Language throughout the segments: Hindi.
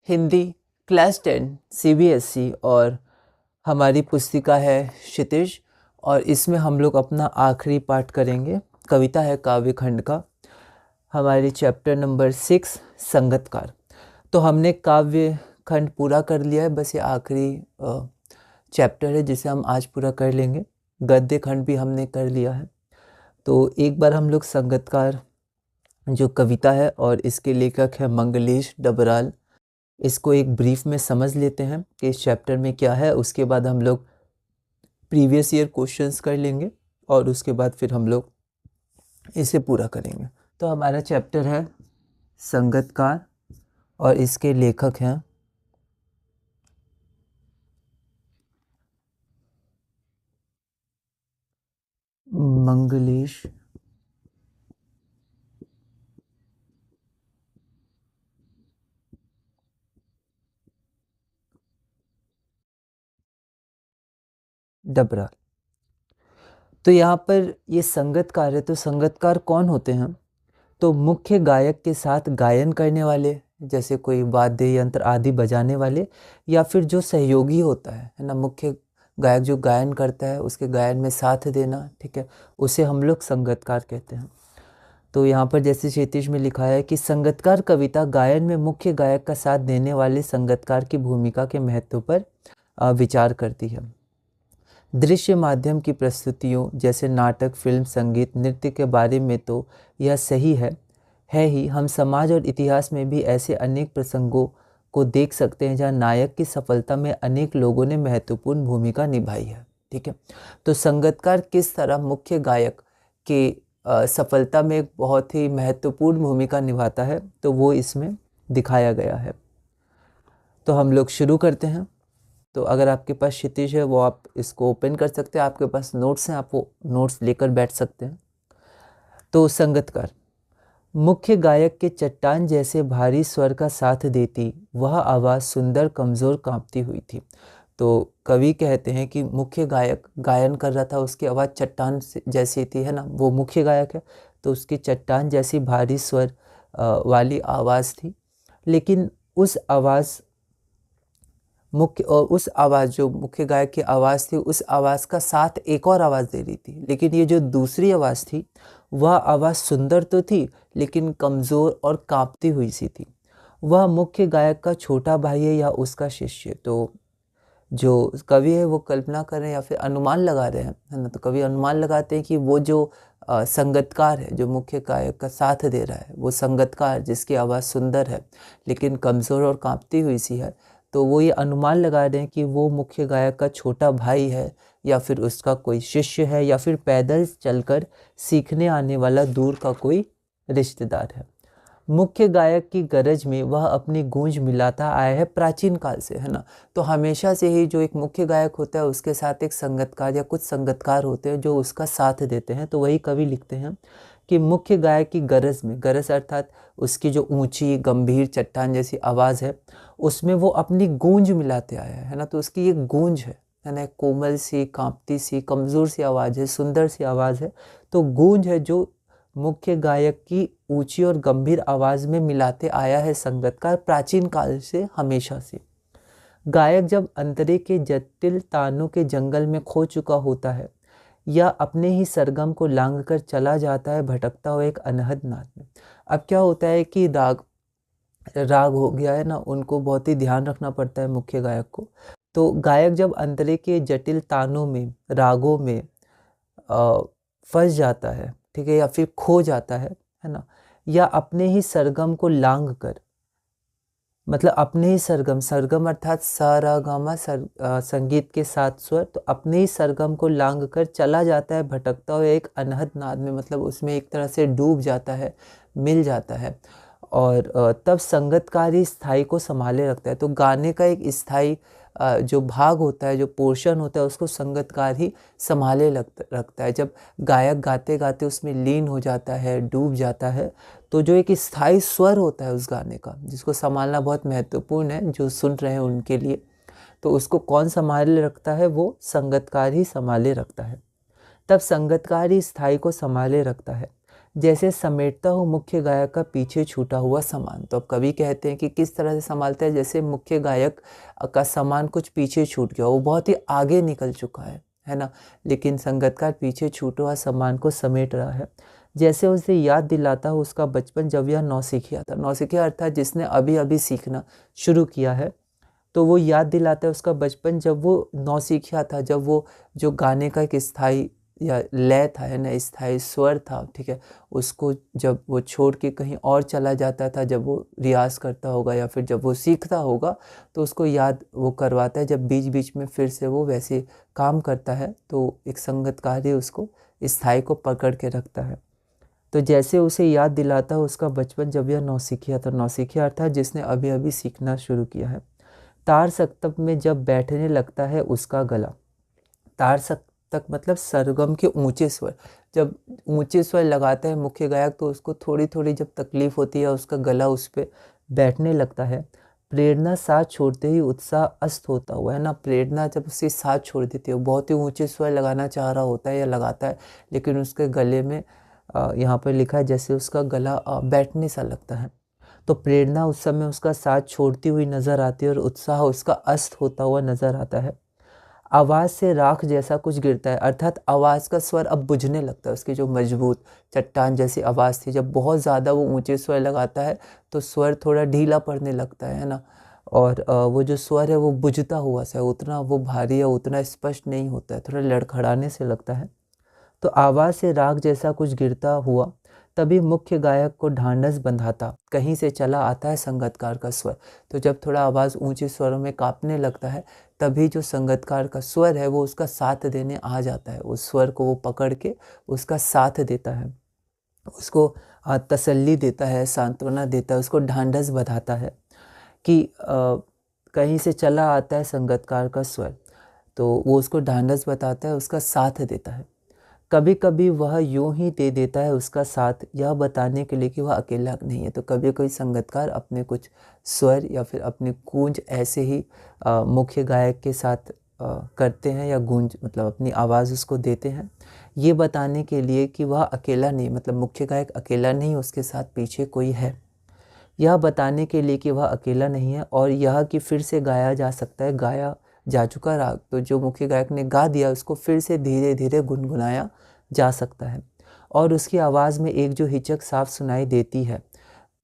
हिंदी क्लास 10 सीबीएसई और हमारी पुस्तिका है क्षितिज। और इसमें हम लोग अपना आखिरी पाठ करेंगे। कविता है काव्य खंड का, हमारी चैप्टर नंबर 6 संगतकार। तो हमने काव्य खंड पूरा कर लिया है, बस ये आखिरी चैप्टर है जिसे हम आज पूरा कर लेंगे। गद्य खंड भी हमने कर लिया है। तो एक बार हम लोग संगतकार जो कविता है और इसके लेखक है मंगलेश डबराल, इसको एक ब्रीफ में समझ लेते हैं कि इस चैप्टर में क्या है। उसके बाद हम लोग प्रीवियस ईयर क्वेश्चंस कर लेंगे और उसके बाद फिर हम लोग इसे पूरा करेंगे। तो हमारा चैप्टर है संगतकार और इसके लेखक हैं मंगलेश डबराल। तो यहाँ पर ये संगतकार है, तो संगतकार कौन होते हैं? तो मुख्य गायक के साथ गायन करने वाले, जैसे कोई वाद्य यंत्र आदि बजाने वाले, या फिर जो सहयोगी होता है ना, मुख्य गायक जो गायन करता है उसके गायन में साथ देना, ठीक है, उसे हम लोग संगतकार कहते हैं। तो यहाँ पर जैसे क्षितिज में लिखा है कि संगतकार कविता गायन में मुख्य गायक का साथ देने वाले संगतकार की भूमिका के महत्व पर विचार करती है। दृश्य माध्यम की प्रस्तुतियों जैसे नाटक, फिल्म, संगीत, नृत्य के बारे में तो यह सही है ही। हम समाज और इतिहास में भी ऐसे अनेक प्रसंगों को देख सकते हैं जहाँ नायक की सफलता में अनेक लोगों ने महत्वपूर्ण भूमिका निभाई है, ठीक है। तो संगतकार किस तरह मुख्य गायक के सफलता में एक बहुत ही महत्वपूर्ण भूमिका निभाता है, तो वो इसमें दिखाया गया है। तो हम लोग शुरू करते हैं। तो अगर आपके पास क्षितिज है वो आप इसको ओपन कर सकते हैं, आपके पास नोट्स हैं, आप वो नोट्स लेकर बैठ सकते हैं। तो संगतकार, मुख्य गायक के चट्टान जैसे भारी स्वर का साथ देती वह आवाज़ सुंदर, कमज़ोर, कांपती हुई थी। तो कवि कहते हैं कि मुख्य गायक गायन कर रहा था, उसकी आवाज़ चट्टान जैसी थी, है ना, वो मुख्य गायक है, तो उसकी चट्टान जैसी भारी स्वर वाली आवाज़ थी। लेकिन उस आवाज़ उस आवाज़ जो मुख्य गायक की आवाज़ थी, उस आवाज़ का साथ एक और आवाज़ दे रही थी। लेकिन ये जो दूसरी आवाज़ थी वह आवाज़ सुंदर तो थी लेकिन कमज़ोर और कांपती हुई सी थी। वह मुख्य गायक का छोटा भाई है या उसका शिष्य। तो जो कवि है वो कल्पना कर रहे हैं या फिर अनुमान लगा रहे हैं, है ना। तो कवि अनुमान लगाते हैं कि वो जो संगतकार है, जो मुख्य गायक का साथ दे रहा है, वो संगतकार जिसकी आवाज़ सुंदर है लेकिन कमज़ोर और कांपती हुई सी है, तो वो ये अनुमान लगा रहे हैं कि वो मुख्य गायक का छोटा भाई है या फिर उसका कोई शिष्य है या फिर पैदल चलकर सीखने आने वाला दूर का कोई रिश्तेदार है। मुख्य गायक की गरज में वह अपनी गूंज मिलाता आया है प्राचीन काल से, है ना। तो हमेशा से ही जो एक मुख्य गायक होता है उसके साथ एक संगतकार या कुछ संगतकार होते हैं जो उसका साथ देते हैं। तो वही कवि लिखते हैं कि मुख्य गायक की गरज में, गरज अर्थात उसकी जो ऊंची गंभीर चट्टान जैसी आवाज़ है, उसमें वो अपनी गूंज मिलाते आया है ना। तो उसकी ये गूंज है ना, कोमल सी, कांपती सी, कमज़ोर सी आवाज़ है, सुंदर सी आवाज़ है। तो गूंज है जो मुख्य गायक की ऊंची और गंभीर आवाज़ में मिलाते आया है संगतकार प्राचीन काल से, हमेशा से। गायक जब अंतरे के जटिल तानों के जंगल में खो चुका होता है या अपने ही सरगम को लांघ कर चला जाता है भटकता हुआ एक अनहद नाद में। अब क्या होता है कि राग हो गया है ना, उनको बहुत ही ध्यान रखना पड़ता है मुख्य गायक को। तो गायक जब अंतरे के जटिल तानों में, रागों में फंस जाता है, ठीक है, या फिर खो जाता है ना, या अपने ही सरगम को लांघ कर, मतलब अपने ही सरगम अर्थात सा रा गा मा संगीत के साथ स्वर, तो अपने ही सरगम को लांघ कर चला जाता है भटकता हुआ एक अनहद नाद में, मतलब उसमें एक तरह से डूब जाता है, मिल जाता है। और तब संगतकार ही स्थाई को संभाले रखता है। तो गाने का एक स्थाई जो भाग होता है, जो पोर्शन होता है, उसको संगतकार ही संभाले रखता है। जब गायक गाते गाते उसमें लीन हो जाता है, डूब जाता है, तो जो एक स्थाई स्वर होता है उस गाने का, जिसको संभालना बहुत महत्वपूर्ण है जो सुन रहे हैं उनके लिए, तो उसको कौन संभाले रखता है? वो संगतकार ही संभाले रखता है। तब संगतकार ही स्थाई को संभाले रखता है। जैसे समेटता हो मुख्य गायक का पीछे छूटा हुआ सामान। तो अब कवि कहते हैं कि किस तरह से संभालता है, जैसे मुख्य गायक का सामान कुछ पीछे छूट गया, वो बहुत ही आगे निकल चुका है ना, लेकिन संगीतकार पीछे छूटा हुआ सामान को समेट रहा है। जैसे उसे याद दिलाता हो उसका बचपन जब यह नौसिखिया था। नौसिखिया अर्थात जिसने अभी अभी सीखना शुरू किया है, तो वो याद दिलाता है उसका बचपन जब वो नौसिखिया था, जब वो जो गाने का एक स्थायी या लय था, है ना, स्थायी स्वर था, ठीक है, उसको जब वो छोड़ के कहीं और चला जाता था, जब वो रियाज़ करता होगा या फिर जब वो सीखता होगा, तो उसको याद वो करवाता है। जब बीच बीच में फिर से वो वैसे काम करता है, तो एक संगीतकार ही उसको स्थायी को पकड़ के रखता है। तो जैसे उसे याद दिलाता है उसका बचपन जब यह नौसिखिया था। नौसिखिया अर्थात जिसने अभी अभी सीखना शुरू किया है। तार सप्तक में जब बैठने लगता है उसका गला। तार सप्तक मतलब सरगम के ऊंचे स्वर। जब ऊंचे स्वर लगाता है मुख्य गायक, तो उसको थोड़ी थोड़ी जब तकलीफ होती है, उसका गला उस पर बैठने लगता है। प्रेरणा साथ छोड़ते ही उत्साह अस्त होता हुआ, है ना, प्रेरणा जब उसके साथ छोड़ देती है, बहुत ही ऊंचे स्वर लगाना चाह रहा होता है या लगाता है, लेकिन उसके गले में यहाँ पर लिखा है जैसे उसका गला बैठने सा लगता है। तो प्रेरणा उस समय उसका साथ छोड़ती हुई नजर आती है और उत्साह उसका अस्त होता हुआ नजर आता है। आवाज़ से राख जैसा कुछ गिरता है, अर्थात आवाज़ का स्वर अब बुझने लगता है। उसकी जो मजबूत चट्टान जैसी आवाज़ थी, जब बहुत ज़्यादा वो ऊंचे स्वर लगाता है तो स्वर थोड़ा ढीला पड़ने लगता है ना, और वो जो स्वर है वो बुझता हुआ सा, उतना वो भारी या उतना स्पष्ट नहीं होता है, थोड़ा लड़खड़ाने से लगता है। तो आवाज़ से राग जैसा कुछ गिरता हुआ तभी मुख्य गायक को ढांढस बंधाता कहीं से चला आता है संगीतकार का स्वर। तो जब थोड़ा आवाज़ ऊंचे स्वरों में कांपने लगता है, तभी जो संगीतकार का स्वर है वो उसका साथ देने आ जाता है। उस स्वर को वो पकड़ के उसका साथ देता है, उसको तसल्ली देता है, सांत्वना देता है, उसको ढांढस बंधाता है कि कहीं से चला आता है संगीतकार का स्वर, तो वो उसको ढांढस बताता है, उसका साथ देता है। कभी कभी वह यूं ही दे देता है उसका साथ, यह बताने के लिए कि वह अकेला नहीं है। तो कभी कोई संगीतकार अपने कुछ स्वर या फिर अपनी गूंज ऐसे ही मुख्य गायक के साथ करते हैं, या गूंज मतलब अपनी आवाज़ उसको देते हैं, ये बताने के लिए कि वह अकेला नहीं, मतलब मुख्य गायक अकेला नहीं, उसके साथ पीछे कोई है। यह बताने के लिए कि वह अकेला नहीं है, और यह कि फिर से गाया जा सकता है गाया जा चुका राग। तो जो मुख्य गायक ने गा दिया उसको फिर से धीरे धीरे गुनगुनाया जा सकता है। और उसकी आवाज़ में एक जो हिचक साफ सुनाई देती है,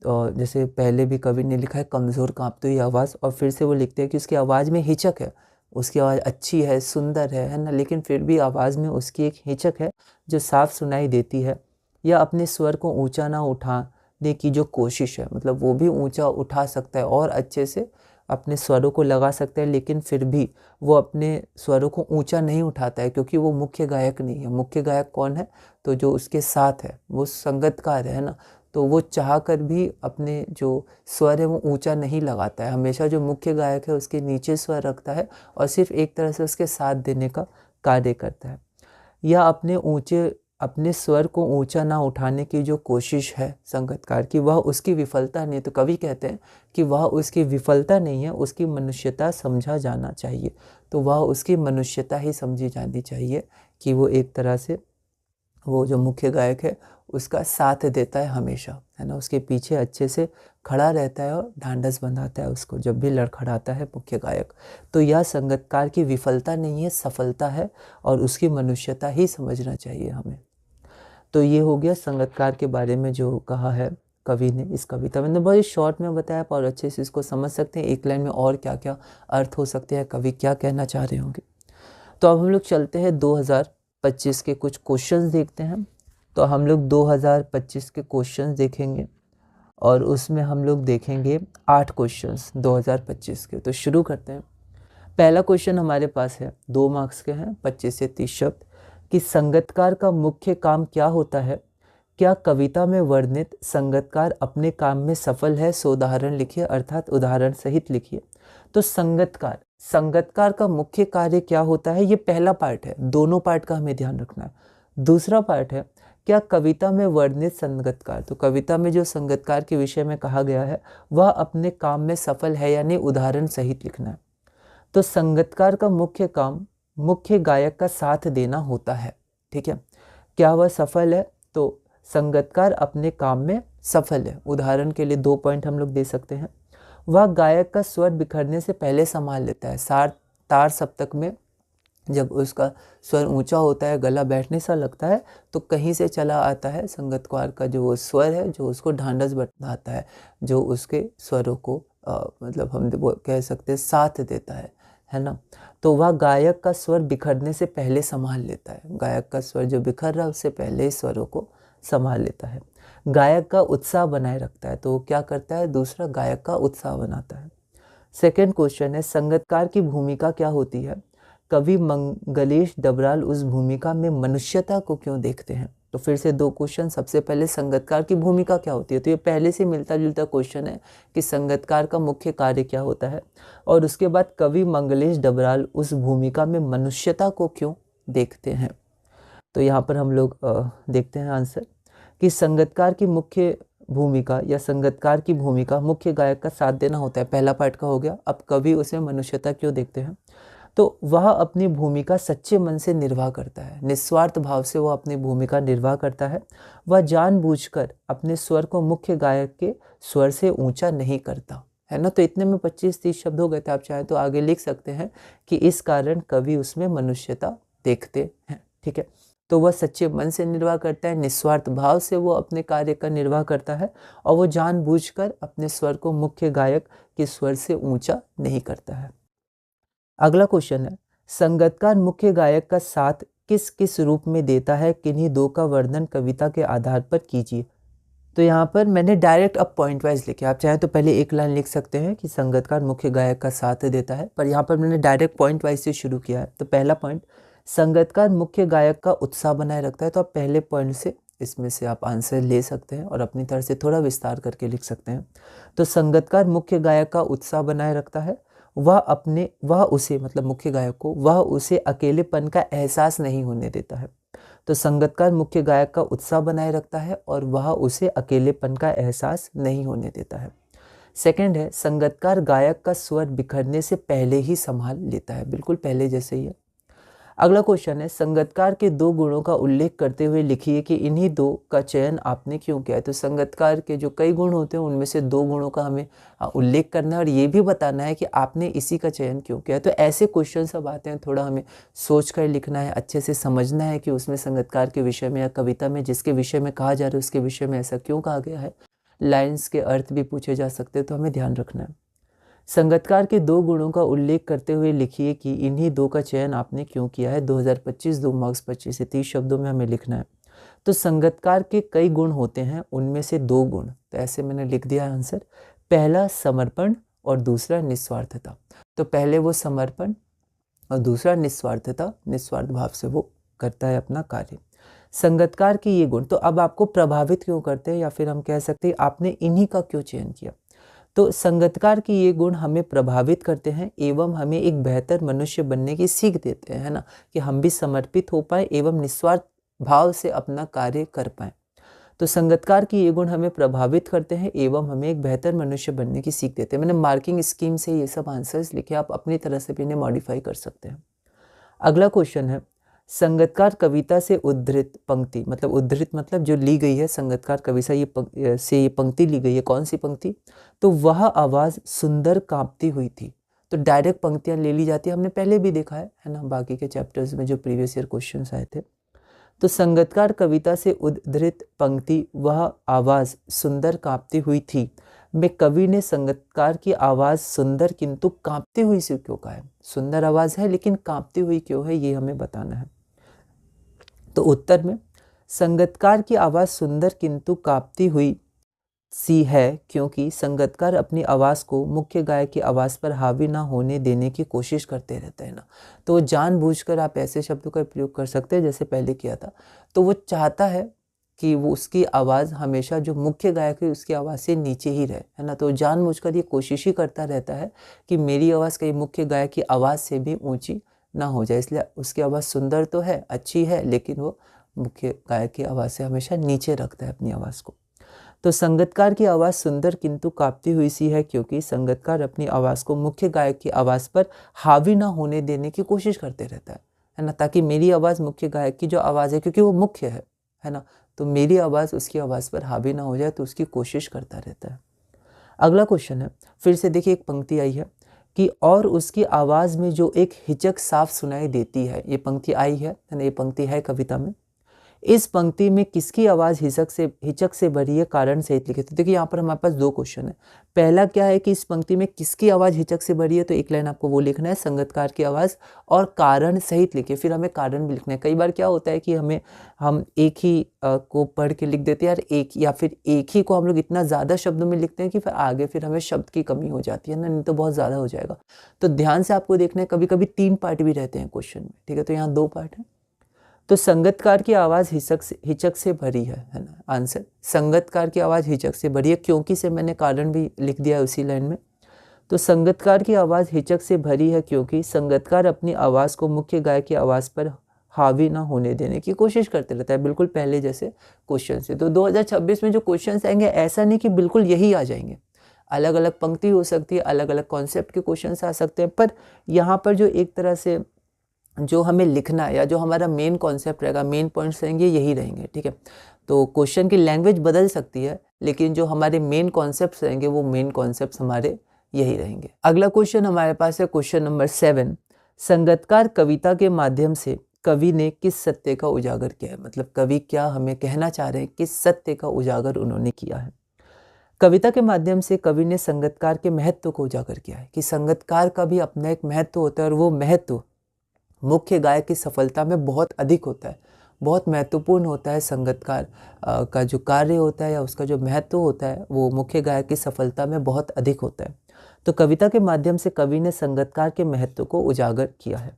तो जैसे पहले भी कवि ने लिखा है कमज़ोर कांपती हुई आवाज़, और फिर से वो लिखते हैं कि उसकी आवाज़ में हिचक है। उसकी आवाज़ अच्छी है, सुंदर है ना, लेकिन फिर भी आवाज़ में उसकी एक हिचक है जो साफ सुनाई देती है। या अपने स्वर को ऊंचा ना उठाने की जो कोशिश है, मतलब वो भी ऊंचा उठा सकता है और अच्छे से अपने स्वरों को लगा सकता है, लेकिन फिर भी वो अपने स्वरों को ऊंचा नहीं उठाता है, क्योंकि वो मुख्य गायक नहीं है। मुख्य गायक कौन है? तो जो उसके साथ है वो संगीतकार है ना, तो वो चाह कर भी अपने जो स्वर है वो ऊंचा नहीं लगाता है। हमेशा जो मुख्य गायक है उसके नीचे स्वर रखता है और सिर्फ एक तरह से उसके साथ देने का कार्य करता है। या अपने स्वर को ऊंचा ना उठाने की जो कोशिश है संगीतकार की, वह उसकी विफलता नहीं है। तो कवि कहते हैं कि वह उसकी विफलता नहीं है, उसकी मनुष्यता समझा जाना चाहिए। तो वह उसकी मनुष्यता ही समझी जानी चाहिए कि वो एक तरह से वो जो मुख्य गायक है उसका साथ देता है हमेशा, है ना, उसके पीछे अच्छे से खड़ा रहता है और ढांढस बंधाता है उसको जब भी लड़खड़ाता है मुख्य गायक। तो यह संगीतकार की विफलता नहीं है, सफलता है, और उसकी मनुष्यता ही समझना चाहिए हमें। तो ये हो गया संगीतकार के बारे में जो कहा है कवि ने इस कविता में। मैंने बहुत ही शॉर्ट में बताया, और अच्छे से इसको समझ सकते हैं एक लाइन में और क्या क्या अर्थ हो सकते हैं, कवि क्या कहना चाह रहे होंगे। तो अब हम लोग चलते हैं 2025 के कुछ क्वेश्चंस देखते हैं। तो हम लोग 2025 के क्वेश्चंस देखेंगे, और उसमें हम लोग देखेंगे 8 क्वेश्चंस 2025 के। तो शुरू करते हैं। पहला क्वेश्चन हमारे पास है, 2 मार्क्स के हैं, 25 से 30 शब्द, कि संगीतकार का मुख्य काम क्या होता है? क्या कविता में वर्णित संगीतकार अपने काम में सफल है? सो उदाहरण लिखिए, अर्थात उदाहरण सहित लिखिए। तो संगीतकार का मुख्य कार्य क्या होता है, ये पहला पार्ट है, दोनों पार्ट का हमें ध्यान रखना है। दूसरा पार्ट है, क्या कविता में वर्णित संगीतकार, तो कविता में जो संगीतकार के विषय में कहा गया है वह अपने काम में सफल है या नहीं, उदाहरण सहित लिखना है। तो संगीतकार का मुख्य काम मुख्य गायक का साथ देना होता है, ठीक है। क्या वह सफल है? तो संगीतकार अपने काम में सफल है। उदाहरण के लिए 2 पॉइंट हम लोग दे सकते हैं। वह गायक का स्वर बिखरने से पहले संभाल लेता है। तार सप्तक में जब उसका स्वर ऊंचा होता है, गला बैठने सा लगता है, तो कहीं से चला आता है संगीतकार का जो वो स्वर है, जो उसको ढांढस बढ़ाता है, जो उसके स्वरों को मतलब हम वो कह सकते हैं साथ देता है ना। तो वह गायक का स्वर बिखरने से पहले संभाल लेता है। गायक का स्वर जो बिखर रहा है उससे पहले ही स्वरों को संभाल लेता है। गायक का उत्साह बनाए रखता है। तो क्या करता है? दूसरा, गायक का उत्साह बनाता है। सेकंड क्वेश्चन है, संगीतकार की भूमिका क्या होती है? कवि मंगलेश डबराल उस भूमिका में मनुष्यता को क्यों देखते हैं? तो फिर से 2 क्वेश्चन। सबसे पहले, संगीतकार की भूमिका क्या होती है? तो ये पहले से मिलता जुलता क्वेश्चन है कि संगीतकार का मुख्य कार्य क्या होता है। और उसके बाद, कवि मंगलेश डबराल उस भूमिका में मनुष्यता को क्यों देखते हैं? तो यहाँ पर हम लोग देखते हैं आंसर कि संगीतकार की मुख्य भूमिका या संगीतकार की भूमिका मुख्य गायक का साथ देना होता है। पहला पार्ट का हो गया। अब कवि उसमें मनुष्यता क्यों देखते हैं? तो वह अपनी भूमिका सच्चे मन से निर्वाह करता है। निस्वार्थ भाव से वह अपनी भूमिका निर्वाह करता है। वह जानबूझकर अपने स्वर को मुख्य गायक के स्वर से ऊंचा नहीं करता, है ना। तो इतने में 25-30 शब्द हो गए थे। आप चाहें तो आगे लिख सकते हैं कि इस कारण कवि उसमें मनुष्यता देखते हैं। ठीक है। तो वह सच्चे मन से निर्वाह करता है, निस्वार्थ भाव से वो अपने कार्य का निर्वाह करता है, और वो जानबूझकर अपने स्वर को मुख्य गायक के स्वर से ऊंचा नहीं करता है। अगला क्वेश्चन है, संगीतकार मुख्य गायक का साथ किस किस रूप में देता है? किन्हीं 2 का वर्णन कविता के आधार पर कीजिए। तो यहाँ पर मैंने डायरेक्ट अब पॉइंट वाइज लिखे। आप चाहें तो पहले एक लाइन लिख सकते हैं कि संगीतकार मुख्य गायक का साथ देता है, पर यहाँ पर मैंने डायरेक्ट पॉइंट वाइज से शुरू किया है। तो पहला पॉइंट, संगीतकार मुख्य गायक का उत्साह बनाए रखता है। तो आप पहले पॉइंट से इसमें से आप आंसर ले सकते हैं और अपनी तरह से थोड़ा विस्तार करके लिख सकते हैं। तो संगीतकार मुख्य गायक का उत्साह बनाए रखता है। वह उसे मतलब मुख्य गायक को वह उसे अकेलेपन का एहसास नहीं होने देता है। तो संगीतकार मुख्य गायक का उत्साह बनाए रखता है और वह उसे अकेलेपन का एहसास नहीं होने देता है। सेकंड है, संगीतकार गायक का स्वर बिखरने से पहले ही संभाल लेता है। बिल्कुल पहले जैसे ही है। अगला क्वेश्चन है, संगीतकार के 2 गुणों का उल्लेख करते हुए लिखिए कि इन्हीं 2 का चयन आपने क्यों किया है। तो संगीतकार के जो कई गुण होते हैं उनमें से 2 गुणों का हमें उल्लेख करना है और ये भी बताना है कि आपने इसी का चयन क्यों किया है। तो ऐसे क्वेश्चन सब आते हैं, थोड़ा हमें सोच कर लिखना है, अच्छे से समझना है कि उसमें संगीतकार के विषय में या कविता में जिसके विषय में कहा जा रहा है उसके विषय में ऐसा क्यों कहा गया है। लाइन्स के अर्थ भी पूछे जा सकते हैं, तो हमें ध्यान रखना है। संगीतकार के 2 गुणों का उल्लेख करते हुए लिखिए कि इन्हीं 2 का चयन आपने क्यों किया है। 2025 2 मार्क्स 25 से 30 शब्दों में हमें लिखना है। तो संगीतकार के कई गुण होते हैं, उनमें से 2 गुण, तो ऐसे मैंने लिख दिया है आंसर। पहला समर्पण और दूसरा निस्वार्थता। तो पहले वो समर्पण और दूसरा निस्वार्थता, निस्वार्थ भाव से वो करता है अपना कार्य। संगीतकार के ये गुण तो अब आपको प्रभावित क्यों करते हैं, या फिर हम कह सकते हैं आपने इन्हीं का क्यों चयन किया। तो संगीतकार की ये गुण हमें प्रभावित करते हैं एवं हमें एक बेहतर मनुष्य बनने की सीख देते हैं, है ना, कि हम भी समर्पित हो पाए एवं निस्वार्थ भाव से अपना कार्य कर पाए। तो संगीतकार की ये गुण हमें प्रभावित करते हैं एवं हमें एक बेहतर मनुष्य बनने की सीख देते हैं। मैंने मार्किंग स्कीम से ये सब आंसर्स लिखे, आप अपनी तरह से भी इन्हें मॉडिफाई कर सकते हैं। अगला क्वेश्चन है, संगीतकार कविता से उद्धृत पंक्ति, मतलब उद्धृत मतलब जो ली गई है, संगीतकार कविता ये पंक्ति ली गई है। कौन सी पंक्ति? तो वह आवाज़ सुंदर कांपती हुई थी। तो डायरेक्ट पंक्तियां ले ली जाती है, हमने पहले भी देखा है ना, बाकी के चैप्टर्स में जो प्रीवियस ईयर क्वेश्चंस आए थे। तो संगीतकार कविता से उद्धृत पंक्ति वह आवाज़ सुंदर कांपती हुई थी में कवि ने संगीतकार की आवाज़ सुंदर किंतु कांपती हुई से क्यों कहा है? सुंदर आवाज़ है लेकिन कांपती हुई क्यों है, ये हमें बताना है। तो उत्तर में संगीतकार की आवाज़ सुंदर किंतु कांपती हुई सी है क्योंकि संगीतकार अपनी आवाज़ को मुख्य गायक की आवाज़ पर हावी ना होने देने की कोशिश करते रहते हैं ना। तो जानबूझकर आप ऐसे शब्दों का प्रयोग कर सकते हैं जैसे पहले किया था। तो वो चाहता है कि वो उसकी आवाज़ हमेशा जो मुख्य गायक है उसकी आवाज़ से नीचे ही रहे, है ना। तो जानबूझकर ये कोशिश ही करता रहता है कि मेरी आवाज़ कहीं मुख्य गायक की आवाज़ से भी ऊंची ना हो जाए, इसलिए उसकी आवाज़ सुंदर तो है, अच्छी है, लेकिन वो मुख्य गायक की आवाज़ से हमेशा नीचे रखता है अपनी आवाज़ को। तो संगीतकार की आवाज़ सुंदर किंतु कांपती हुई सी है क्योंकि संगीतकार अपनी आवाज़ को मुख्य गायक की आवाज़ पर हावी ना होने देने की कोशिश करते रहता है ना, ताकि मेरी आवाज़ मुख्य गायक की जो आवाज़ है, क्योंकि वो मुख्य है ना, तो मेरी आवाज़ उसकी आवाज़ पर हावी ना हो जाए, तो उसकी कोशिश करता रहता है। अगला क्वेश्चन है, फिर से देखिए एक पंक्ति आई है कि और उसकी आवाज़ में जो एक हिचक साफ सुनाई देती है। ये पंक्ति आई है ना, ये पंक्ति है कविता में। इस पंक्ति में किसकी आवाज़ हिचक से भरी है, कारण सहित लिखे। तो देखिए यहाँ पर हमारे पास दो क्वेश्चन है। पहला क्या है कि इस पंक्ति में किसकी आवाज़ हिचक से भरी है, तो एक लाइन आपको वो लिखना है, संगीतकार की आवाज़, और कारण सहित लिखे। फिर हमें कारण भी लिखना है। कई बार क्या होता है कि हम एक ही को पढ़ के लिख देते हैं यार, एक या फिर एक ही को हम लोग इतना ज़्यादा शब्दों में लिखते हैं कि फिर आगे फिर हमें शब्द की कमी हो जाती है ना, नहीं तो बहुत ज़्यादा हो जाएगा। तो ध्यान से आपको देखना है, कभी कभी 3 पार्ट भी रहते हैं क्वेश्चन में, ठीक है। तो यहाँ 2 पार्ट है। तो संगीतकार की आवाज़ हिचक से भरी है ना आंसर। संगीतकार की आवाज़ हिचक से भरी है, क्योंकि से मैंने कारण भी लिख दिया है उसी लाइन में। तो संगीतकार की आवाज़ हिचक से भरी है क्योंकि संगीतकार अपनी आवाज़ को मुख्य गायक की आवाज़ पर हावी ना होने देने की कोशिश करते रहता है, बिल्कुल पहले जैसे क्वेश्चन से। तो 2026 में जो क्वेश्चन आएंगे, ऐसा नहीं कि बिल्कुल यही आ जाएंगे, अलग अलग पंक्ति हो सकती है, अलग अलग कॉन्सेप्ट के क्वेश्चन आ सकते हैं। पर यहाँ पर जो एक तरह से जो हमें लिखना है या जो हमारा मेन कॉन्सेप्ट रहेगा, मेन पॉइंट्स रहेंगे, यही रहेंगे, ठीक है। तो क्वेश्चन की लैंग्वेज बदल सकती है, लेकिन जो हमारे मेन कॉन्सेप्ट्स रहेंगे वो मेन कॉन्सेप्ट्स हमारे यही रहेंगे। अगला क्वेश्चन हमारे पास है क्वेश्चन नंबर 7। संगीतकार कविता के माध्यम से कवि ने किस सत्य का उजागर किया है। मतलब कवि क्या हमें कहना चाह रहे हैं, किस सत्य का उजागर उन्होंने किया है। कविता के माध्यम से कवि ने संगीतकार के महत्व को उजागर किया है कि संगीतकार का भी अपना एक महत्व होता है, और वो महत्व मुख्य गायक की सफलता में बहुत अधिक होता है, बहुत महत्वपूर्ण होता है। संगीतकार का जो कार्य होता है या उसका जो महत्व होता है, वो मुख्य गायक की सफलता में बहुत अधिक होता है। तो कविता के माध्यम से कवि ने संगीतकार के महत्व को उजागर किया है।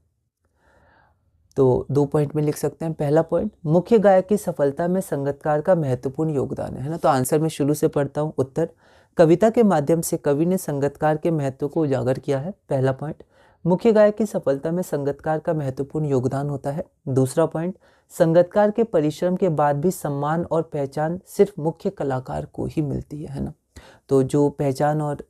तो 2 पॉइंट में लिख सकते हैं। पहला पॉइंट, मुख्य गायक की सफलता में संगीतकार का महत्वपूर्ण योगदान है ना। तो आंसर मैं शुरू से पढ़ता हूँ। उत्तर, कविता के माध्यम से कवि ने संगीतकार के महत्व को उजागर किया है। पहला पॉइंट, मुख्य गायक की सफलता में संगीतकार का महत्वपूर्ण योगदान होता है। दूसरा पॉइंट, संगीतकार के परिश्रम के बाद भी सम्मान और पहचान सिर्फ मुख्य कलाकार को ही मिलती है ना। तो जो पहचान और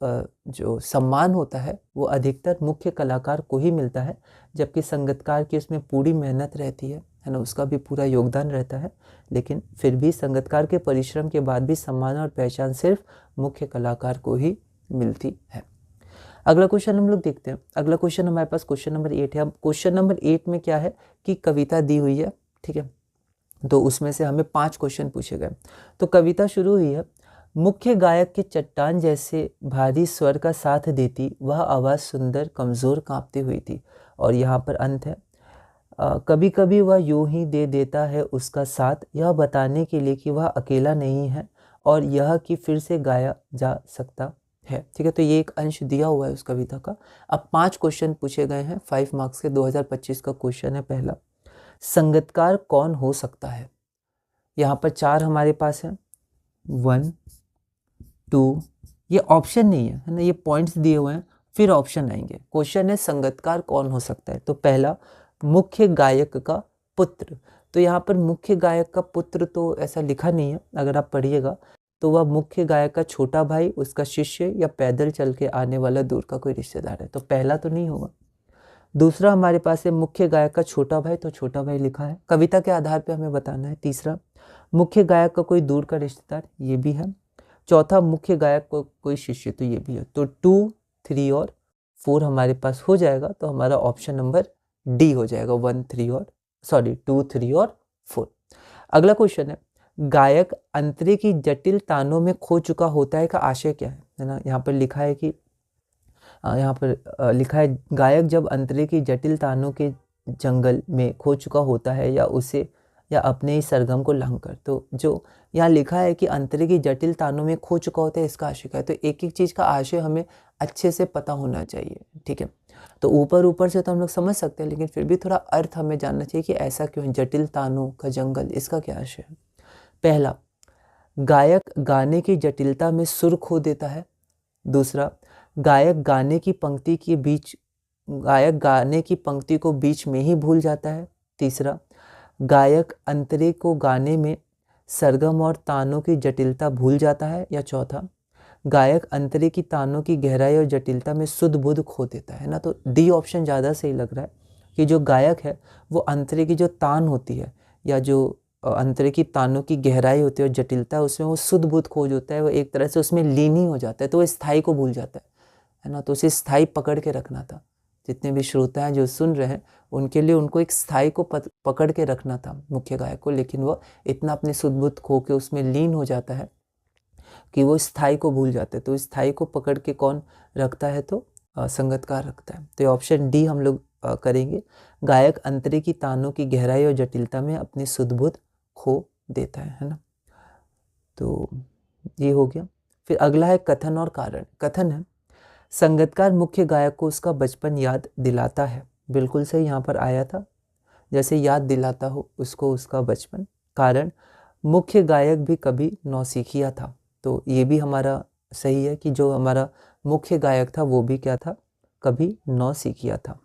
जो सम्मान होता है वो अधिकतर मुख्य कलाकार को ही मिलता है, जबकि संगीतकार की उसमें पूरी मेहनत रहती है ना, उसका भी पूरा योगदान रहता है, लेकिन फिर भी संगीतकार के परिश्रम के बाद भी सम्मान और पहचान सिर्फ मुख्य कलाकार को ही मिलती है। अगला क्वेश्चन हम लोग देखते हैं। अगला क्वेश्चन हमारे पास क्वेश्चन नंबर 8 है। अब क्वेश्चन नंबर 8 में क्या है कि कविता दी हुई है, ठीक है। तो उसमें से हमें 5 क्वेश्चन पूछे गए। तो कविता शुरू हुई है, मुख्य गायक के चट्टान जैसे भारी स्वर का साथ देती वह आवाज़ सुंदर कमज़ोर कांपती हुई थी। और यहाँ पर अंत है, कभी कभी वह यूं ही दे देता है उसका साथ, यह बताने के लिए कि वह अकेला नहीं है और यह कि फिर से गाया जा सकता है, ठीक है। तो ये एक अंश दिया हुआ है उस कविता का। अब 5 क्वेश्चन पूछे गए हैं, 5 मार्क्स के। 2025 का क्वेश्चन है पहला, संगीतकार कौन हो सकता है। यहाँ पर 4 हमारे पास है, 1 2, ये ऑप्शन नहीं है ना, ये पॉइंट्स दिए हुए हैं, फिर ऑप्शन आएंगे। क्वेश्चन है संगीतकार कौन हो सकता है। तो पहला, मुख्य गायक का पुत्र। तो यहाँ पर मुख्य गायक का पुत्र तो ऐसा लिखा नहीं है, अगर आप पढ़िएगा तो वह मुख्य गायक का छोटा भाई, उसका शिष्य, या पैदल चल के आने वाला दूर का कोई रिश्तेदार है। तो पहला तो नहीं होगा। दूसरा हमारे पास है मुख्य गायक का छोटा भाई, तो छोटा भाई लिखा है, कविता के आधार पे हमें बताना है। तीसरा, मुख्य गायक का कोई दूर का रिश्तेदार, ये भी है। चौथा, मुख्य गायक को कोई शिष्य, तो ये भी है। तो 2, 3 और 4 हमारे पास हो जाएगा। तो हमारा ऑप्शन नंबर डी हो जाएगा, 2, 3 और 4। अगला क्वेश्चन है, गायक अंतरे की जटिल तानों में खो चुका होता है का आशय क्या है ना। यहाँ पर लिखा है कि लिखा है, गायक जब अंतरे की जटिल तानों के जंगल में खो चुका होता है या अपने ही सरगम को लांघ कर। तो जो यहाँ लिखा है कि अंतरे की जटिल तानों में खो चुका होता है, इसका आशय क्या है। तो एक एक चीज़ का आशय हमें अच्छे से पता होना चाहिए, ठीक है। तो ऊपर से तो हम लोग समझ सकते हैं, लेकिन फिर भी थोड़ा अर्थ हमें जानना चाहिए कि ऐसा क्यों है, जटिल तानों का जंगल, इसका क्या आशय है। पहला, गायक गाने की जटिलता में सुर खो देता है। दूसरा, गायक गाने की पंक्ति को बीच में ही भूल जाता है। तीसरा, गायक अंतरे को गाने में सरगम और तानों की जटिलता भूल जाता है। या चौथा, गायक अंतरे की तानों की गहराई और जटिलता में सुध बुध खो देता है ना। तो डी ऑप्शन ज़्यादा सही लग रहा है कि जो गायक है वो अंतरे की जो तान होती है या जो अंतरे की तानों की गहराई होती है और जटिलता है, उसमें वो शुद्ध बुद्ध खोज होता है, वो एक तरह से उसमें लीन ही हो जाता है, तो वो स्थाई को भूल जाता है ना। तो उसे स्थाई पकड़ के रखना था। जितने भी श्रोता हैं जो सुन रहे हैं, उनके लिए उनको एक स्थाई को पकड़ के रखना था मुख्य गायक को, लेकिन वो इतना अपने शुद्ध बुद्ध खो के उसमें लीन हो जाता है कि वो स्थाई को भूल जाते हैं। तो स्थाई को पकड़ के कौन रखता है? तो संगतकार रखता है। तो ये ऑप्शन डी हम लोग करेंगे। गायक अंतरे की तानों की गहराई और जटिलता में अपनी शुद्ध बुद्ध खो देता है ना। तो ये हो गया। फिर अगला है कथन और कारण। कथन है, संगीतकार मुख्य गायक को उसका बचपन याद दिलाता है। बिल्कुल सही, यहाँ पर आया था, जैसे याद दिलाता हो उसको उसका बचपन। कारण, मुख्य गायक भी कभी नौसिखिया था। तो ये भी हमारा सही है कि जो हमारा मुख्य गायक था वो भी क्या था? कभी नौसिखिया था।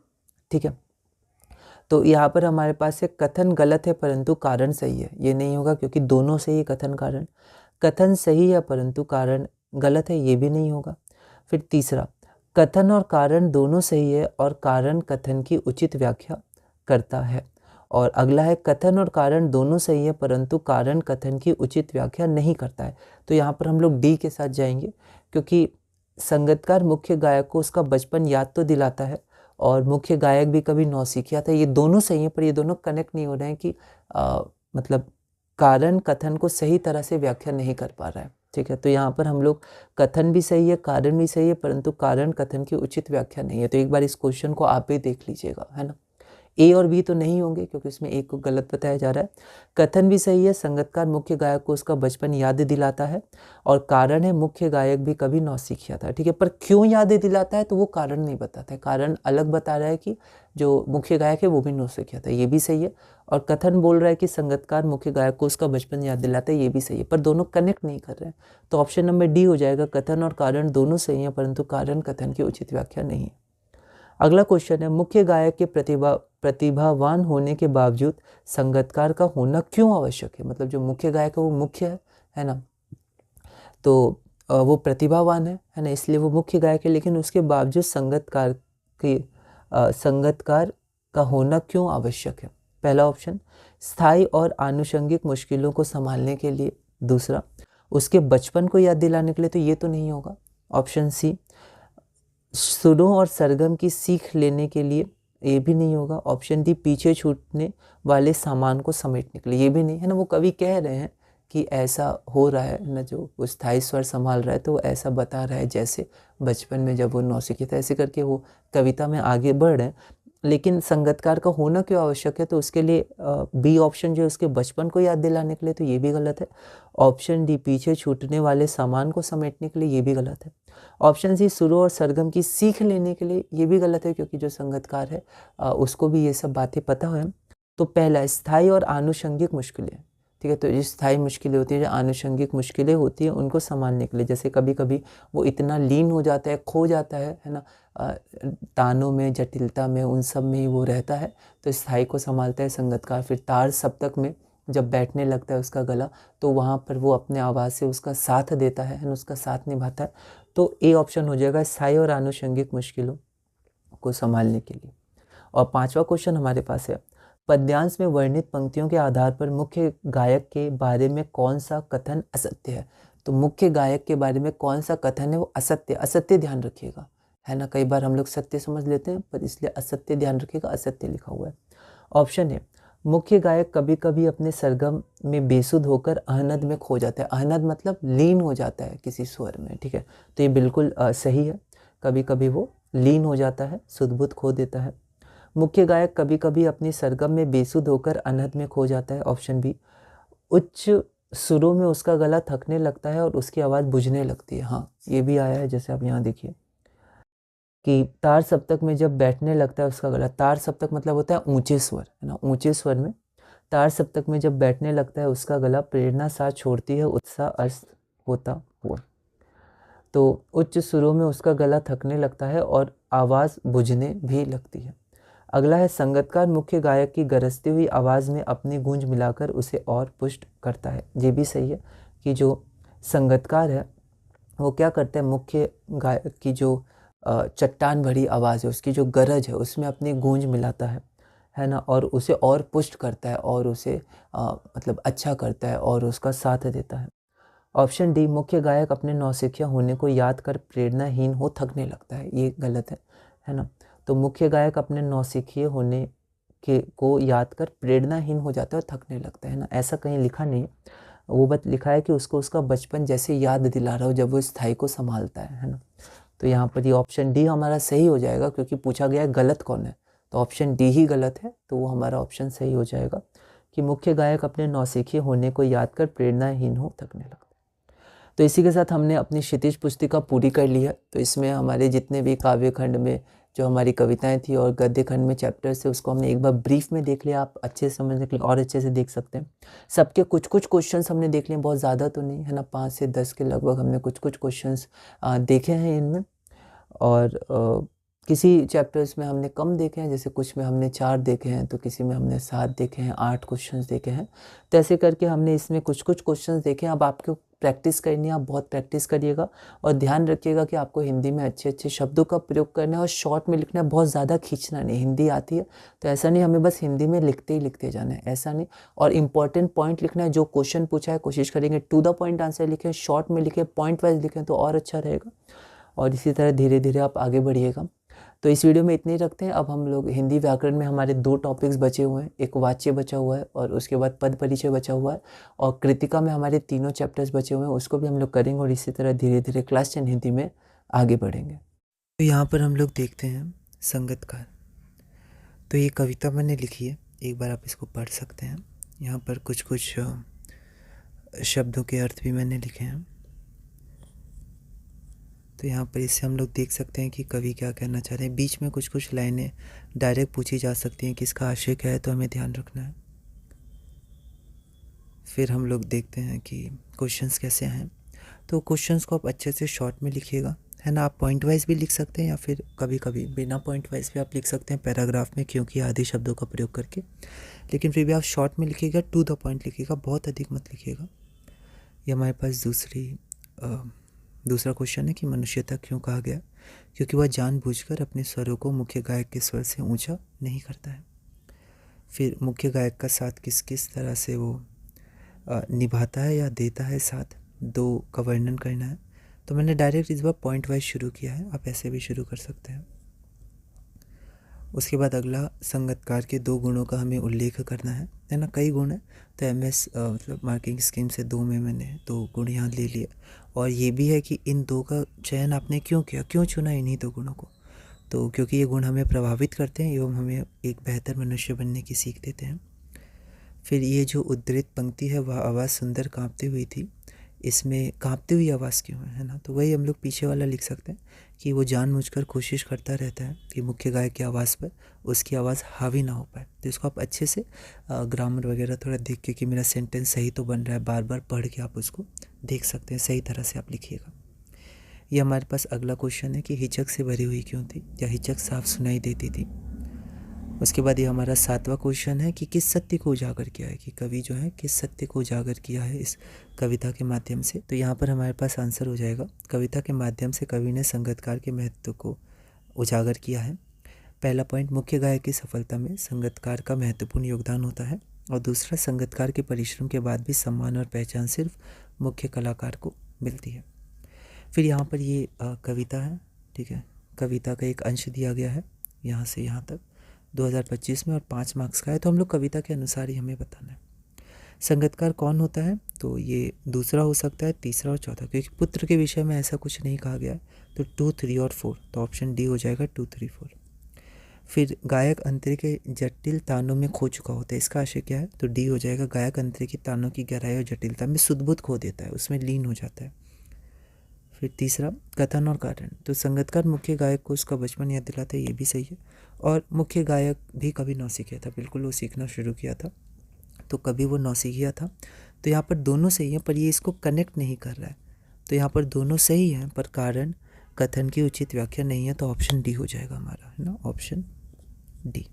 ठीक है। तो यहाँ पर हमारे पास है कथन गलत है परंतु कारण सही है। ये नहीं होगा क्योंकि दोनों सही है, कथन कारण। कथन सही है परंतु कारण गलत है, ये भी नहीं होगा। फिर तीसरा, कथन और कारण दोनों सही है और कारण कथन की उचित व्याख्या करता है। और अगला है कथन और कारण दोनों सही है परंतु कारण कथन की उचित व्याख्या नहीं करता है। तो यहाँ पर हम लोग डी के साथ जाएंगे, क्योंकि संगीतकार मुख्य गायक को उसका बचपन याद तो दिलाता है और मुख्य गायक भी कभी नौसिखिया था। ये दोनों सही है, पर ये दोनों कनेक्ट नहीं हो रहे हैं कि मतलब कारण कथन को सही तरह से व्याख्या नहीं कर पा रहा है। ठीक है। तो यहाँ पर हम लोग कथन भी सही है, कारण भी सही है, परंतु कारण कथन की उचित व्याख्या नहीं है। तो एक बार इस क्वेश्चन को आप भी देख लीजिएगा, है ना। ए और बी तो नहीं होंगे क्योंकि इसमें एक को गलत बताया जा रहा है। कथन भी सही है, संगीतकार मुख्य गायक को उसका बचपन याद दिलाता है, और कारण है मुख्य गायक भी कभी नौसिखिया था। ठीक है। पर क्यों याद दिलाता है तो वो कारण नहीं बताता है, कारण अलग बता रहा है कि जो मुख्य गायक है वो भी नौसिखिया था, ये भी सही है। और कथन बोल रहा है कि संगीतकार मुख्य गायक को उसका बचपन याद दिलाता है, ये भी सही है। पर दोनों कनेक्ट नहीं कर रहे हैं, तो ऑप्शन नंबर डी हो जाएगा। कथन और कारण दोनों सही हैं परंतु कारण कथन की उचित व्याख्या नहीं है। अगला क्वेश्चन है, मुख्य गायक के प्रतिभावान होने के बावजूद संगीतकार का होना क्यों आवश्यक है? मतलब जो मुख्य गायक है वो मुख्य है ना, तो वो प्रतिभावान है ना, इसलिए वो मुख्य गायक है, लेकिन उसके बावजूद संगीतकार का होना क्यों आवश्यक है? पहला ऑप्शन, स्थायी और आनुषंगिक मुश्किलों को संभालने के लिए। दूसरा, उसके बचपन को याद दिलाने के लिए, तो ये तो नहीं होगा। ऑप्शन सी, सुरों और सरगम की सीख लेने के लिए, ये भी नहीं होगा। ऑप्शन डी, पीछे छूटने वाले सामान को समेटने के लिए, ये भी नहीं है ना। वो कवि कह रहे हैं कि ऐसा हो रहा है ना, जो वो स्थायी स्वर संभाल रहा है तो वो ऐसा बता रहा है जैसे बचपन में जब वो नौसिखिया था, ऐसे करके वो कविता में आगे बढ़ रहे हैं। लेकिन संगीतकार का होना क्यों आवश्यक है? तो उसके लिए बी ऑप्शन जो है उसके बचपन को याद दिलाने के लिए, तो ये भी गलत है। ऑप्शन डी, पीछे छूटने वाले सामान को समेटने के लिए, ये भी गलत है। ऑप्शन सी, सुरों और सरगम की सीख लेने के लिए, ये भी गलत है क्योंकि जो संगीतकार है उसको भी ये सब बातें पता है। तो पहला, स्थायी और आनुषंगिक मुश्किलें। ठीक है। तो जो स्थायी मुश्किलें होती हैं, जो आनुषंगिक मुश्किलें होती हैं, उनको संभालने के लिए, जैसे कभी कभी वो इतना लीन हो जाता है, खो जाता है ना, तानों में, जटिलता में, उन सब में ही वो रहता है, तो स्थायी को संभालता है संगीतकार। फिर तार सप्तक में जब बैठने लगता है उसका गला, तो वहाँ पर वो अपने आवाज़ से उसका साथ देता है ना, उसका साथ निभाता है। तो ए ऑप्शन हो जाएगा, स्थायी और आनुषंगिक मुश्किलों को संभालने के लिए। और पांचवा क्वेश्चन हमारे पास है, पद्यांश में वर्णित पंक्तियों के आधार पर मुख्य गायक के बारे में कौन सा कथन असत्य है? तो मुख्य गायक के बारे में कौन सा कथन है वो असत्य, असत्य ध्यान रखिएगा, है ना। कई बार हम लोग सत्य समझ लेते हैं, पर इसलिए असत्य ध्यान रखिएगा, असत्य लिखा हुआ है। ऑप्शन है, मुख्य गायक कभी कभी अपने सरगम में बेसुध होकर अहनद में खो जाता है। अहनद मतलब लीन हो जाता है किसी स्वर में। ठीक है। तो ये बिल्कुल सही है, कभी कभी वो लीन हो जाता है, सुध बुध खो देता है। मुख्य गायक कभी कभी अपनी सरगम में बेसुध होकर अनहद में खो जाता है। ऑप्शन बी, उच्च सुरों में उसका गला थकने लगता है और उसकी आवाज़ बुझने लगती है। हाँ, ये भी आया है, जैसे आप यहाँ देखिए कि तार सप्तक में जब बैठने लगता है उसका गला, तार सप्तक मतलब होता है ऊंचे स्वर, है ना, ऊंचे स्वर में तार सप्तक में जब बैठने लगता है उसका गला, प्रेरणा साथ छोड़ती है उत्साह अस्त होता हुआ। तो उच्च सुरों में उसका गला थकने लगता है और आवाज़ बुझने भी लगती है। अगला है, संगीतकार मुख्य गायक की गरजती हुई आवाज़ में अपनी गूंज मिलाकर उसे और पुष्ट करता है। ये भी सही है कि जो संगीतकार है वो क्या करते हैं, मुख्य गायक की जो चट्टान भरी आवाज़ है, उसकी जो गरज है, उसमें अपनी गूंज मिलाता है है ना, और उसे और पुष्ट करता है और उसे मतलब अच्छा करता है और उसका साथ देता है। ऑप्शन डी, मुख्य गायक अपने नौसिखिया होने को याद कर प्रेरणाहीन हो थकने लगता है, ये गलत है ना। तो मुख्य गायक अपने नौसिखिए होने के को याद कर प्रेरणाहीन हो जाता है और थकने लगता है ना, ऐसा कहीं लिखा नहीं है। वो बस लिखा है कि उसको उसका बचपन जैसे याद दिला रहा हो जब वो स्थाई को संभालता है ना। तो यहाँ पर ये ऑप्शन डी हमारा सही हो जाएगा, क्योंकि पूछा गया है गलत कौन है, तो ऑप्शन डी ही गलत है, तो वो हमारा ऑप्शन सही हो जाएगा कि मुख्य गायक अपने नौसिखिए होने को याद कर प्रेरणाहीन हो थकने लगता है। तो इसी के साथ हमने अपनी क्षितिज पुस्तिका पूरी कर ली है। तो इसमें हमारे जितने भी काव्य खंड में जो हमारी कविताएं थी और गद्य खंड में चैप्टर्स थे, उसको हमने एक बार ब्रीफ में देख लिया। आप अच्छे से समझने के लिए और अच्छे से देख सकते हैं। सबके कुछ कुछ क्वेश्चंस हमने देख लिए, बहुत ज़्यादा तो नहीं है ना, 5 से 10 के लगभग हमने कुछ कुछ क्वेश्चंस देखे हैं इनमें। और किसी चैप्टर्स में हमने कम देखे हैं, जैसे कुछ में हमने 4 देखे हैं, तो किसी में हमने 7 देखे हैं, 8 क्वेश्चंस देखे हैं। तो ऐसे करके हमने इसमें कुछ कुछ क्वेश्चंस देखे हैं। अब आपको प्रैक्टिस करनी है, आप बहुत प्रैक्टिस करिएगा और ध्यान रखिएगा कि आपको हिंदी में अच्छे अच्छे शब्दों का प्रयोग करना है और शॉर्ट में लिखना है, बहुत ज़्यादा खींचना नहीं। हिंदी आती है तो ऐसा नहीं हमें बस हिंदी में लिखते ही लिखते जाना है, ऐसा नहीं। और इम्पॉर्टेंट पॉइंट लिखना है, जो क्वेश्चन पूछा है कोशिश करेंगे टू द पॉइंट आंसर लिखें, शॉर्ट में लिखें, पॉइंट वाइज लिखें तो और अच्छा रहेगा। और इसी तरह धीरे धीरे आप आगे बढ़िएगा। तो इस वीडियो में इतने ही रखते हैं। अब हम लोग हिंदी व्याकरण में हमारे 2 टॉपिक्स बचे हुए हैं, एक वाच्य बचा हुआ है और उसके बाद पद परिचय बचा हुआ है, और कृतिका में हमारे तीनों चैप्टर्स बचे हुए हैं, उसको भी हम लोग करेंगे। और इसी तरह धीरे धीरे क्लास 10 हिंदी में आगे बढ़ेंगे। तो यहाँ पर हम लोग देखते हैं संगतकार। तो ये कविता मैंने लिखी है, एक बार आप इसको पढ़ सकते हैं। यहाँ पर कुछ कुछ शब्दों के अर्थ भी मैंने लिखे हैं। तो यहाँ पर इससे हम लोग देख सकते हैं कि कवि क्या कहना चाह रहे हैं। बीच में कुछ कुछ लाइनें डायरेक्ट पूछी जा सकती हैं कि इसका आशय क्या है, तो हमें ध्यान रखना है। फिर हम लोग देखते हैं कि क्वेश्चंस कैसे हैं। तो क्वेश्चंस को आप अच्छे से शॉर्ट में लिखिएगा, है ना। आप पॉइंट वाइज भी लिख सकते हैं या फिर कभी कभी बिना पॉइंट वाइज भी आप लिख सकते हैं पैराग्राफ में, क्योंकि आधे शब्दों का प्रयोग करके। लेकिन फिर भी आप शॉर्ट में लिखिएगा, टू द पॉइंट लिखिएगा, बहुत अधिक मत लिखिएगा। ये हमारे पास दूसरा क्वेश्चन है कि मनुष्यता क्यों कहा गया, क्योंकि वह जानबूझकर अपने स्वरों को मुख्य गायक के स्वर से ऊंचा नहीं करता है। फिर मुख्य गायक का साथ किस किस तरह से वो निभाता है या देता है साथ, 2 का वर्णन करना है। तो मैंने डायरेक्ट इस बार पॉइंट वाइज शुरू किया है, आप ऐसे भी शुरू कर सकते हैं। उसके बाद अगला संगतकार के 2 गुणों का हमें उल्लेख करना है ना। कई गुण है, तो एमएस मतलब मार्किंग स्कीम से 2 में मैंने 2 गुण यहाँ ले लिए। और ये भी है कि इन 2 का चयन आपने क्यों किया, क्यों चुना इन्हीं 2 गुणों को। तो क्योंकि ये गुण हमें प्रभावित करते हैं एवं हमें एक बेहतर मनुष्य बनने की सीख देते हैं। फिर ये जो उद्धृत पंक्ति है, वह आवाज़ सुंदर काँपती हुई थी, इसमें काँपती हुई आवाज़ क्यों है ना। तो वही हम लोग पीछे वाला लिख सकते हैं कि वो जानबूझकर कोशिश करता रहता है कि मुख्य गायक की आवाज़ पर उसकी आवाज़ हावी ना हो पाए। तो इसको आप अच्छे से ग्रामर वगैरह थोड़ा देख के कि मेरा सेंटेंस सही तो बन रहा है, बार बार पढ़ के आप उसको देख सकते हैं, सही तरह से आप लिखिएगा। ये हमारे पास अगला क्वेश्चन है कि हिचक से भरी हुई क्यों थी, या हिचक साफ सुनाई देती थी। उसके बाद ये हमारा 7वां क्वेश्चन है कि किस सत्य को उजागर किया है, कि कवि जो है किस सत्य को उजागर किया है इस कविता के माध्यम से। तो यहाँ पर हमारे पास आंसर हो जाएगा, कविता के माध्यम से कवि ने संगतकार के महत्व को उजागर किया है। पहला पॉइंट, मुख्य गायक की सफलता में संगतकार का महत्वपूर्ण योगदान होता है। और दूसरा, संगतकार के परिश्रम के बाद भी सम्मान और पहचान सिर्फ मुख्य कलाकार को मिलती है। फिर यहाँ पर ये कविता है, ठीक है। कविता का एक अंश दिया गया है यहाँ से यहाँ तक 2025 में, और 5 मार्क्स का है। तो हम लोग कविता के अनुसार ही हमें बताना है। संगतकार कौन होता है, तो ये दूसरा हो सकता है, तीसरा और चौथा, क्योंकि पुत्र के विषय में ऐसा कुछ नहीं कहा गया है। तो 2, 3 और 4, तो ऑप्शन डी हो जाएगा 2, 3, 4। फिर गायक अंतरे के जटिल तानों में खो चुका होता है, इसका आशय क्या है, तो डी हो जाएगा, गायक अंतरे की तानों की गहराई और जटिलता में सुध-बुध खो देता है, उसमें लीन हो जाता है। फिर तीसरा, कथन और कारण, तो संगतकार मुख्य गायक को उसका बचपन याद दिलाता है, ये भी सही है। और मुख्य गायक भी कभी नौसिखिया था, बिल्कुल वो सीखना शुरू किया था, तो कभी वो नौसिखिया था। तो यहाँ पर दोनों सही हैं, पर ये इसको कनेक्ट नहीं कर रहा है। तो यहाँ पर दोनों सही हैं, पर कारण कथन की उचित व्याख्या नहीं है, तो ऑप्शन डी हो जाएगा हमारा, है ना, ऑप्शन डी।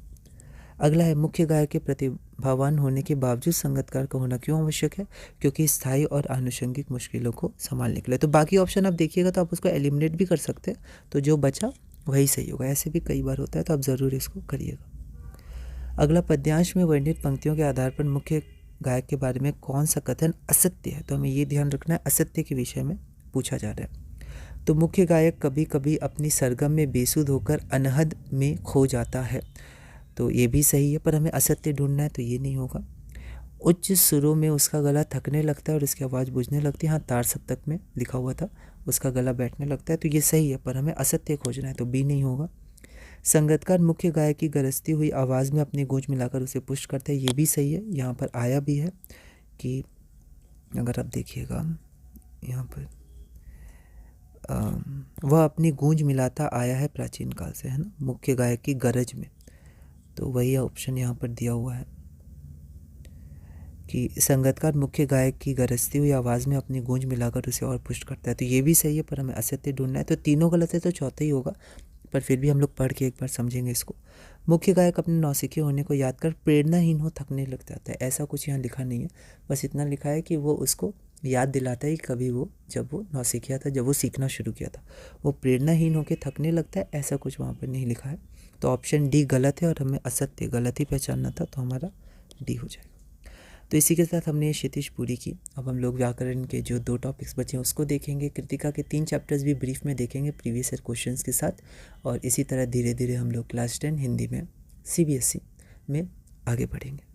अगला है, मुख्य गायक के प्रतिभावान होने के बावजूद संगतकार का होना क्यों आवश्यक है, क्योंकि स्थायी और आनुषंगिक मुश्किलों को संभालने के लिए। तो बाकी ऑप्शन आप देखिएगा तो आप उसको एलिमिनेट भी कर सकते हैं, तो जो बचा वही सही होगा। ऐसे भी कई बार होता है, तो आप ज़रूर इसको करिएगा। अगला पद्यांश में वर्णित पंक्तियों के आधार पर मुख्य गायक के बारे में कौन सा कथन असत्य है, तो हमें ये ध्यान रखना है असत्य के विषय में पूछा जा रहा है। तो मुख्य गायक कभी कभी अपनी सरगम में बेसुध होकर अनहद में खो जाता है, तो ये भी सही है, पर हमें असत्य ढूंढना है, तो ये नहीं होगा। उच्च सुरों में उसका गला थकने लगता है और उसकी आवाज़ बुझने लगती है, हाँ तार सप्तक में लिखा हुआ था उसका गला बैठने लगता है, तो ये सही है, पर हमें असत्य खोजना है, तो बी नहीं होगा। संगीतकार मुख्य गायक की गरजती हुई आवाज़ में अपनी गूंज मिलाकर उसे पुष्ट करते हैं, ये भी सही है। यहाँ पर आया भी है कि अगर आप देखिएगा यहाँ पर वह अपनी गूंज मिलाता आया है प्राचीन काल से, है ना, मुख्य गायक की गरज में, तो वही ऑप्शन यहाँ पर दिया हुआ है कि संगीतकार मुख्य गायक की गरजती हुई आवाज़ में अपनी गूंज मिलाकर उसे और पुष्ट करता है, तो ये भी सही है, पर हमें असत्य ढूंढना है, तो तीनों गलत है, तो चौथा ही होगा, पर फिर भी हम लोग पढ़ के एक बार समझेंगे इसको। मुख्य गायक अपने नौसिखिए होने को याद कर प्रेरणाहीन हो थकने लग जाता है, ऐसा कुछ यहाँ लिखा नहीं है, बस इतना लिखा है कि वो उसको याद दिलाता है कि कभी वो जब वो नौसिखिया था, जब वो सीखना शुरू किया था, वो प्रेरणाहीन होकर थकने लगता है, ऐसा कुछ वहाँ पर नहीं लिखा है। तो ऑप्शन डी गलत है और हमें असत्य गलत ही पहचानना था, तो हमारा डी हो जाएगा। तो इसी के साथ हमने ये क्षितिज पूरी की। अब हम लोग व्याकरण के जो 2 टॉपिक्स बचे हैं उसको देखेंगे, कृतिका के 3 चैप्टर्स भी ब्रीफ में देखेंगे प्रीवियस ईयर क्वेश्चंस के साथ, और इसी तरह धीरे धीरे हम लोग क्लास 10 हिंदी में CBSE में आगे बढ़ेंगे।